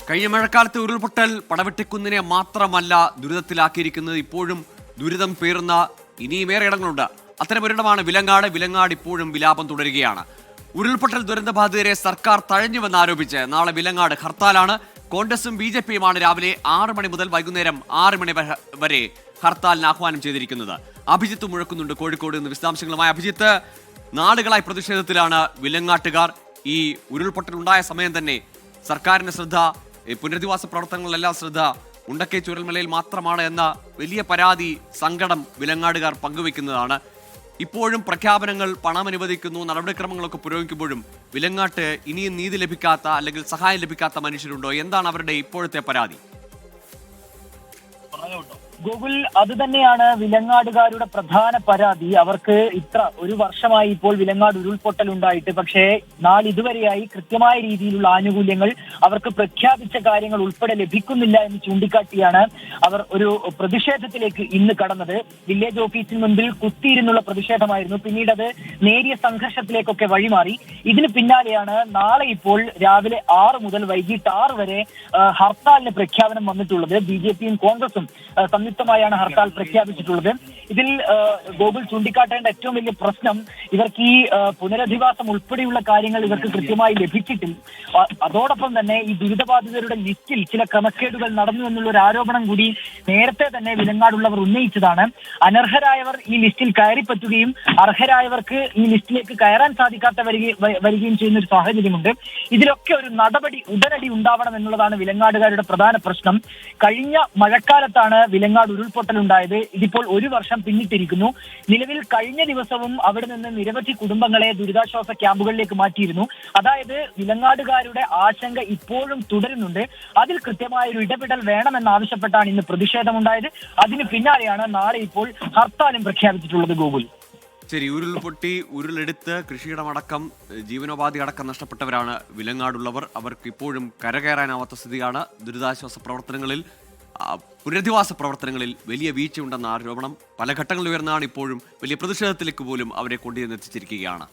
കഴിഞ്ഞ മഴക്കാലത്തെ ഉരുൾപൊട്ടൽ പടവെട്ടിക്കുന്നിനെ മാത്രമല്ല ദുരിതത്തിലാക്കിയിരിക്കുന്നത്. ഇപ്പോഴും ദുരിതം പേറുന്ന ഇനിയും ഏറെ ഇടങ്ങളുണ്ട്. അത്തരമൊരിടമാണ് വിലങ്ങാട്. വിലങ്ങാട് ഇപ്പോഴും വിലാപം തുടരുകയാണ്. ഉരുൾപൊട്ടൽ ദുരന്തബാധിതരെ സർക്കാർ തഴഞ്ഞുവെന്നാരോപിച്ച് നാളെ വിലങ്ങാട് ഹർത്താലാണ്. കോൺഗ്രസും BJPയുമാണ് രാവിലെ 6 മണി മുതൽ വൈകുന്നേരം 6 മണി വരെ ഹർത്താലിന് ആഹ്വാനം ചെയ്തിരിക്കുന്നത്. അഭിജിത്ത് മുഴക്കുന്നുണ്ട് കോഴിക്കോട് നിന്ന് വിശദാംശങ്ങളുമായി. അഭിജിത്ത്, നാളുകളായി പ്രതിഷേധത്തിലാണ് വിലങ്ങാട്ടുകാർ. ഈ ഉരുൾപൊട്ടൽ ഉണ്ടായ സമയം തന്നെ സർക്കാരിന്റെ ശ്രദ്ധ, പുനരധിവാസ പ്രവർത്തനങ്ങളിലെല്ലാം ശ്രദ്ധ ഉണ്ടക്കൈ ചുരൽമലയിൽ മാത്രമാണ് എന്ന വലിയ പരാതി, സങ്കടം വിലങ്ങാടുകാർ പങ്കുവെക്കുന്നതാണ്. ഇപ്പോഴും പ്രഖ്യാപനങ്ങൾ, പണം അനുവദിക്കുന്നു, നടപടിക്രമങ്ങളൊക്കെ പുരോഗമിക്കുമ്പോഴും വിലങ്ങാട്ട് ഇനിയും നീതി ലഭിക്കാത്ത അല്ലെങ്കിൽ സഹായം ലഭിക്കാത്ത മനുഷ്യരുണ്ടോ? എന്താണ് അവരുടെ ഇപ്പോഴത്തെ പരാതി? ഗൂഗിൾ, അത് തന്നെയാണ് വിലങ്ങാടുകാരുടെ പ്രധാന പരാതി. അവർക്ക് ഒരു വർഷമായി ഇപ്പോൾ വിലങ്ങാട് ഉരുൾപൊട്ടൽ ഉണ്ടായിട്ട്, പക്ഷേ നാളിതുവരെയായി കൃത്യമായ രീതിയിലുള്ള ആനുകൂല്യങ്ങൾ അവർക്ക് പ്രഖ്യാപിച്ച കാര്യങ്ങൾ ഉൾപ്പെടെ ലഭിക്കുന്നില്ല എന്ന് ചൂണ്ടിക്കാട്ടിയാണ് അവർ ഒരു പ്രതിഷേധത്തിലേക്ക് ഇന്ന് കടന്നത്. വില്ലേജ് ഓഫീസിന് മുൻപിൽ കുത്തിയിരുന്നുള്ള പ്രതിഷേധമായിരുന്നു. പിന്നീട് അത് നേരിയ സംഘർഷത്തിലേക്കൊക്കെ വഴിമാറി. ഇതിന് പിന്നാലെയാണ് നാളെ ഇപ്പോൾ രാവിലെ 6 മുതൽ വൈകിട്ട് 6 വരെ ഹർത്താലിന് പ്രഖ്യാപനം വന്നിട്ടുള്ളത്. BJPയും കോൺഗ്രസും സംയുക്തമായാണ് ഹർത്താൽ പ്രഖ്യാപിച്ചിട്ടുള്ളത്. ഇതിൽ ഗോകുൽ ചൂണ്ടിക്കാട്ടേണ്ട ഏറ്റവും വലിയ പ്രശ്നം, ഇവർക്ക് ഈ പുനരധിവാസം ഉൾപ്പെടെയുള്ള കാര്യങ്ങൾ ഇവർക്ക് കൃത്യമായി ലഭിച്ചിട്ടില്ല. അതോടൊപ്പം തന്നെ ഈ ദുരിതബാധിതരുടെ ലിസ്റ്റിൽ ചില ക്രമക്കേടുകൾ നടന്നു എന്നുള്ള ഒരു ആരോപണം കൂടി നേരത്തെ തന്നെ വിലങ്ങാടുള്ളവർ ഉന്നയിച്ചതാണ്. അനർഹരായവർ ഈ ലിസ്റ്റിൽ കയറിപ്പറ്റുകയും അർഹരായവർക്ക് ഈ ലിസ്റ്റിലേക്ക് കയറാൻ സാധിക്കാത്ത വരികയും ചെയ്യുന്ന ഒരു സാഹചര്യമുണ്ട്. ഇതിലൊക്കെ ഒരു നടപടി ഉടനടി ഉണ്ടാവണം എന്നുള്ളതാണ് വിലങ്ങാടുകാരുടെ പ്രധാന പ്രശ്നം. കഴിഞ്ഞ മഴക്കാലത്താണ് വിലങ്ങാട് ഉരുൾപൊട്ടൽ ഉണ്ടായത്. ഇതിപ്പോൾ 1 വർഷം പിന്നിട്ടിരിക്കുന്നു. നിലവിൽ കഴിഞ്ഞ ദിവസവും അവിടെ നിന്ന് നിരവധി കുടുംബങ്ങളെ ദുരിതാശ്വാസ ക്യാമ്പുകളിലേക്ക് മാറ്റിയിരുന്നു. അതായത് വിലങ്ങാടുകാരുടെ ആശങ്ക ഇപ്പോഴും തുടരുന്നുണ്ട്. അതിൽ കൃത്യമായ ഒരു ഇടപെടൽ വേണമെന്നാവശ്യപ്പെട്ടാണ് ഇന്ന് പ്രതിഷേധമുണ്ടായത്. അതിന് പിന്നാലെയാണ് നാളെ ഇപ്പോൾ ഹർത്താലും പ്രഖ്യാപിച്ചിട്ടുള്ളത്. ഗൂഗിൾ, ശരി, ഉരുൾപൊട്ടി ഉരുളെടുത്ത് കൃഷിയിടമടക്കം ജീവനോപാധി അടക്കം നഷ്ടപ്പെട്ടവരാണ് വിലങ്ങാടുള്ളവർ. അവർക്ക് ഇപ്പോഴും കരകയറാനാവാത്ത സ്ഥിതിയാണ്. ദുരിതാശ്വാസ പ്രവർത്തനങ്ങളിൽ, പുനരധിവാസ പ്രവർത്തനങ്ങളിൽ വലിയ വീഴ്ചയുണ്ടെന്ന ആരോപണം പല ഘട്ടങ്ങളിൽ ഉയർന്നാണ്. ഇപ്പോഴും വലിയ പ്രതിഷേധത്തിലേക്ക് പോലും അവരെ കൊണ്ടുചെന്നെത്തിച്ചിരിക്കുകയാണ്.